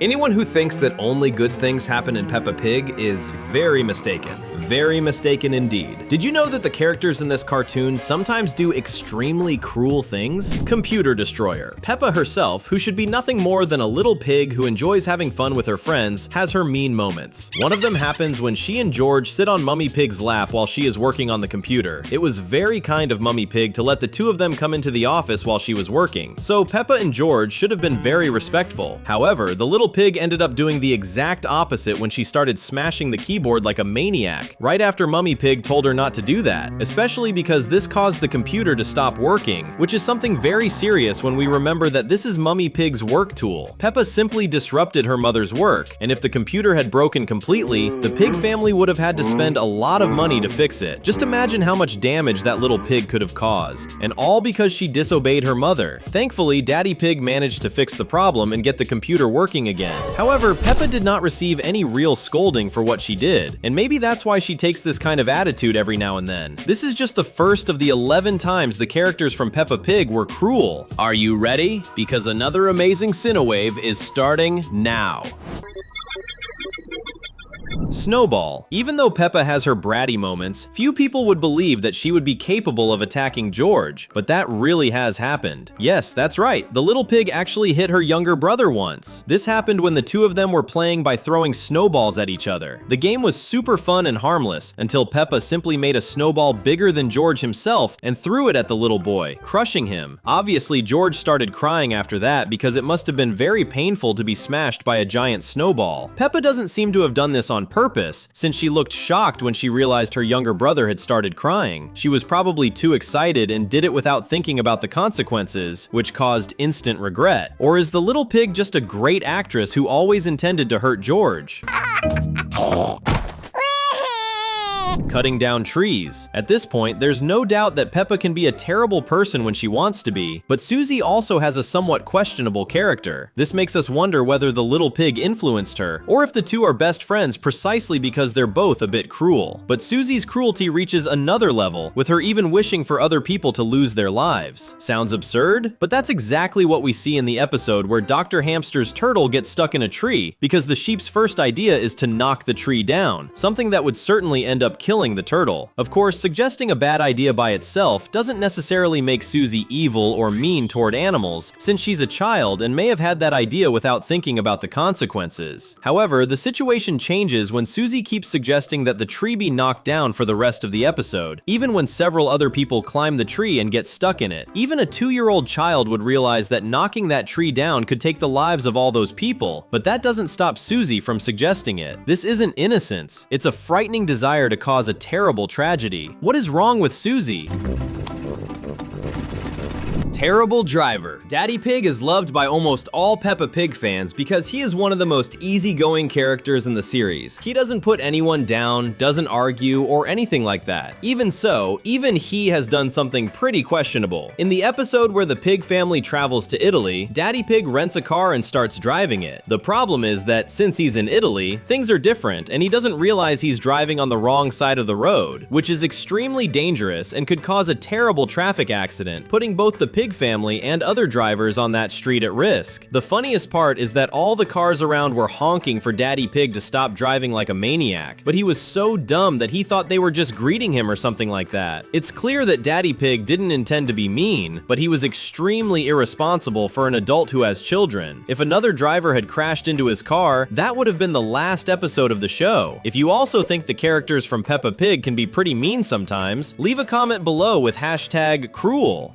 Anyone who thinks that only good things happen in Peppa Pig is very mistaken. Very mistaken indeed. Did you know that the characters in this cartoon sometimes do extremely cruel things? Computer destroyer. Peppa herself, who should be nothing more than a little pig who enjoys having fun with her friends, has her mean moments. One of them happens when she and George sit on Mummy Pig's lap while she is working on the computer. It was very kind of Mummy Pig to let the two of them come into the office while she was working, so Peppa and George should have been very respectful. However, the little pig ended up doing the exact opposite when she started smashing the keyboard like a maniac, right after Mummy Pig told her not to do that, especially because this caused the computer to stop working, which is something very serious when we remember that this is Mummy Pig's work tool. Peppa simply disrupted her mother's work, and if the computer had broken completely, the pig family would have had to spend a lot of money to fix it. Just imagine how much damage that little pig could have caused, and all because she disobeyed her mother. Thankfully, Daddy Pig managed to fix the problem and get the computer working again. However, Peppa did not receive any real scolding for what she did, and maybe that's why she takes this kind of attitude every now and then. This is just the first of the 11 times the characters from Peppa Pig were cruel. Are you ready? Because another amazing Cinewave is starting now. Snowball. Even though Peppa has her bratty moments, few people would believe that she would be capable of attacking George, but that really has happened. Yes, that's right, the little pig actually hit her younger brother once. This happened when the two of them were playing by throwing snowballs at each other. The game was super fun and harmless, until Peppa simply made a snowball bigger than George himself and threw it at the little boy, crushing him. Obviously, George started crying after that because it must have been very painful to be smashed by a giant snowball. Peppa doesn't seem to have done this on purpose, since she looked shocked when she realized her younger brother had started crying. She was probably too excited and did it without thinking about the consequences, which caused instant regret. Or is the little pig just a great actress who always intended to hurt George? Cutting down trees. At this point, there's no doubt that Peppa can be a terrible person when she wants to be, but Susie also has a somewhat questionable character. This makes us wonder whether the little pig influenced her, or if the two are best friends precisely because they're both a bit cruel. But Susie's cruelty reaches another level, with her even wishing for other people to lose their lives. Sounds absurd? But that's exactly what we see in the episode where Dr. Hamster's turtle gets stuck in a tree, because the sheep's first idea is to knock the tree down, something that would certainly end up killing the turtle. Of course, suggesting a bad idea by itself doesn't necessarily make Susie evil or mean toward animals, since she's a child and may have had that idea without thinking about the consequences. However, the situation changes when Susie keeps suggesting that the tree be knocked down for the rest of the episode, even when several other people climb the tree and get stuck in it. Even a 2-year-old child would realize that knocking that tree down could take the lives of all those people, but that doesn't stop Susie from suggesting it. This isn't innocence, it's a frightening desire to cause a terrible tragedy. What is wrong with Susie? Terrible driver. Daddy Pig is loved by almost all Peppa Pig fans because he is one of the most easygoing characters in the series. He doesn't put anyone down, doesn't argue, or anything like that. Even so, even he has done something pretty questionable. In the episode where the pig family travels to Italy, Daddy Pig rents a car and starts driving it. The problem is that since he's in Italy, things are different and he doesn't realize he's driving on the wrong side of the road, which is extremely dangerous and could cause a terrible traffic accident, putting both the pig family and other drivers on that street at risk. The funniest part is that all the cars around were honking for Daddy Pig to stop driving like a maniac, but he was so dumb that he thought they were just greeting him or something like that. It's clear that Daddy Pig didn't intend to be mean, but he was extremely irresponsible for an adult who has children. If another driver had crashed into his car, that would have been the last episode of the show. If you also think the characters from Peppa Pig can be pretty mean sometimes, leave a comment below with #cruel.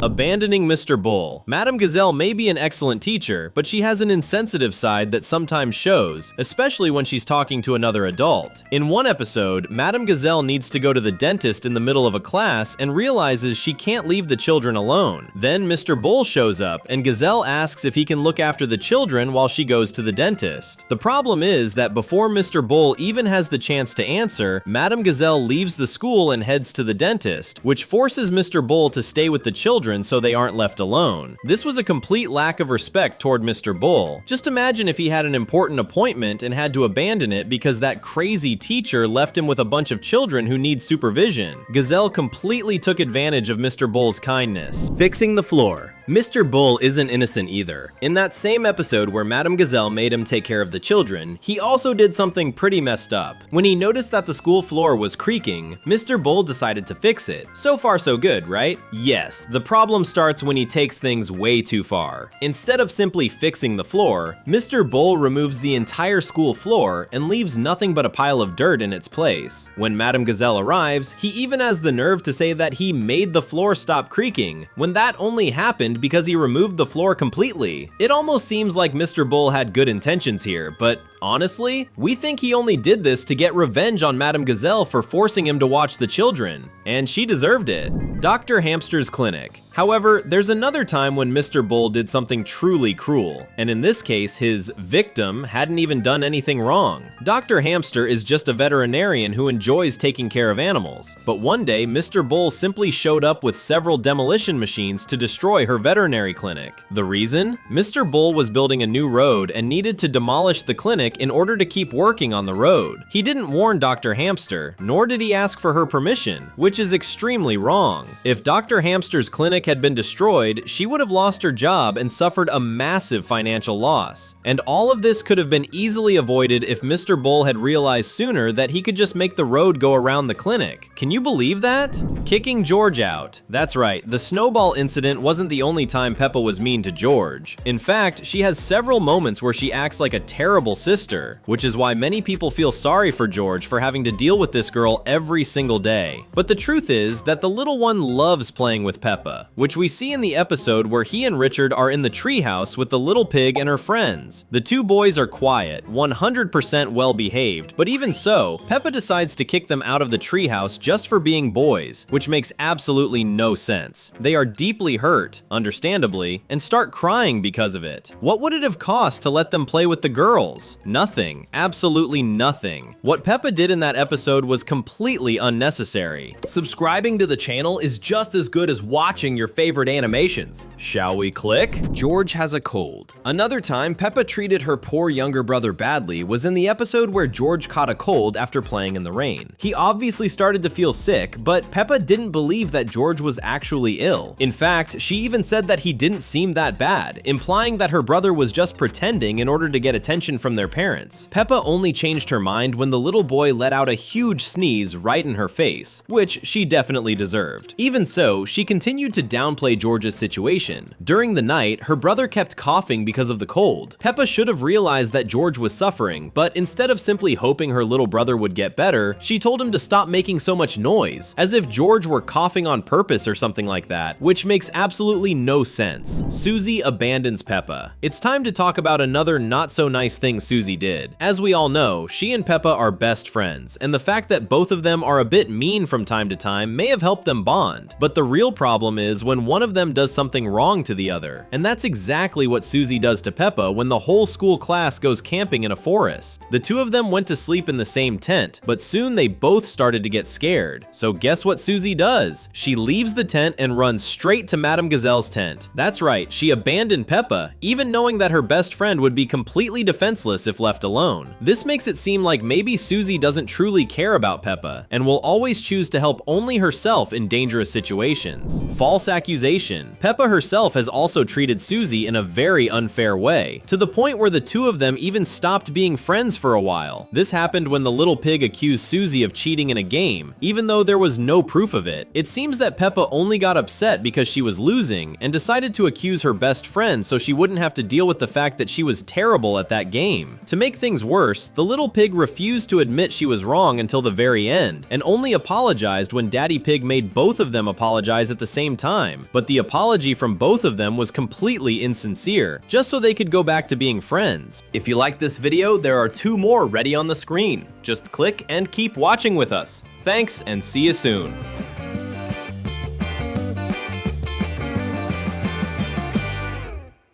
Abandoning Mr. Bull. Madame Gazelle may be an excellent teacher, but she has an insensitive side that sometimes shows, especially when she's talking to another adult. In one episode, Madame Gazelle needs to go to the dentist in the middle of a class and realizes she can't leave the children alone. Then Mr. Bull shows up, and Gazelle asks if he can look after the children while she goes to the dentist. The problem is that before Mr. Bull even has the chance to answer, Madame Gazelle leaves the school and heads to the dentist, which forces Mr. Bull to stay with the children so they aren't left alone. This was a complete lack of respect toward Mr. Bull. Just imagine if he had an important appointment and had to abandon it because that crazy teacher left him with a bunch of children who need supervision. Gazelle completely took advantage of Mr. Bull's kindness. Fixing the floor. Mr. Bull isn't innocent either. In that same episode where Madame Gazelle made him take care of the children, he also did something pretty messed up. When he noticed that the school floor was creaking, Mr. Bull decided to fix it. So far so good, right? Yes, the problem starts when he takes things way too far. Instead of simply fixing the floor, Mr. Bull removes the entire school floor and leaves nothing but a pile of dirt in its place. When Madame Gazelle arrives, he even has the nerve to say that he made the floor stop creaking, when that only happened because he removed the floor completely. It almost seems like Mr. Bull had good intentions here, but honestly, we think he only did this to get revenge on Madame Gazelle for forcing him to watch the children, and she deserved it. Dr. Hamster's clinic. However, there's another time when Mr. Bull did something truly cruel, and in this case, his victim hadn't even done anything wrong. Dr. Hamster is just a veterinarian who enjoys taking care of animals, but one day Mr. Bull simply showed up with several demolition machines to destroy her veterinary clinic. The reason? Mr. Bull was building a new road and needed to demolish the clinic in order to keep working on the road. He didn't warn Dr. Hamster, nor did he ask for her permission, which is extremely wrong. If Dr. Hamster's clinic had been destroyed, she would have lost her job and suffered a massive financial loss. And all of this could have been easily avoided if Mr. Bull had realized sooner that he could just make the road go around the clinic. Can you believe that? Kicking George out. That's right, the snowball incident wasn't the only time Peppa was mean to George. In fact, she has several moments where she acts like a terrible sister, which is why many people feel sorry for George for having to deal with this girl every single day. But the truth is that the little one loves playing with Peppa, which we see in the episode where he and Richard are in the treehouse with the little pig and her friends. The two boys are quiet, 100% well behaved, but even so, Peppa decides to kick them out of the treehouse just for being boys, which makes absolutely no sense. They are deeply hurt, understandably, and start crying because of it. What would it have cost to let them play with the girls? Nothing. Absolutely nothing. What Peppa did in that episode was completely unnecessary. Subscribing to the channel is just as good as watching your favorite animations. Shall we click? George has a cold. Another time Peppa treated her poor younger brother badly was in the episode where George caught a cold after playing in the rain. He obviously started to feel sick, but Peppa didn't believe that George was actually ill. In fact, she even said that he didn't seem that bad, implying that her brother was just pretending in order to get attention from their parents. Peppa only changed her mind when the little boy let out a huge sneeze right in her face, which she definitely deserved. Even so, she continued to downplay George's situation. During the night, her brother kept coughing because of the cold. Peppa should have realized that George was suffering, but instead of simply hoping her little brother would get better, she told him to stop making so much noise, as if George were coughing on purpose or something like that, which makes absolutely no sense. Susie abandons Peppa. It's time to talk about another not so nice thing Susie did. As we all know, she and Peppa are best friends, and the fact that both of them are a bit mean from time to time may have helped them bond. But the real problem is when one of them does something wrong to the other. And that's exactly what Susie does to Peppa when the whole school class goes camping in a forest. The two of them went to sleep in the same tent, but soon they both started to get scared. So guess what Susie does? She leaves the tent and runs straight to Madame Gazelle's tent. That's right, she abandoned Peppa, even knowing that her best friend would be completely defenseless if left alone. This makes it seem like maybe Susie doesn't truly care about Peppa, and will always choose to help only herself in dangerous situations. False accusation. Peppa herself has also treated Susie in a very unfair way, to the point where the two of them even stopped being friends for a while. This happened when the little pig accused Susie of cheating in a game, even though there was no proof of it. It seems that Peppa only got upset because she was losing, and decided to accuse her best friend so she wouldn't have to deal with the fact that she was terrible at that game. To make things worse, the little pig refused to admit she was wrong until the very end, and only apologized when Daddy Pig made both of them apologize at the same time. But the apology from both of them was completely insincere, just so they could go back to being friends. If you liked this video, there are 2 more ready on the screen. Just click and keep watching with us. Thanks, and see you soon.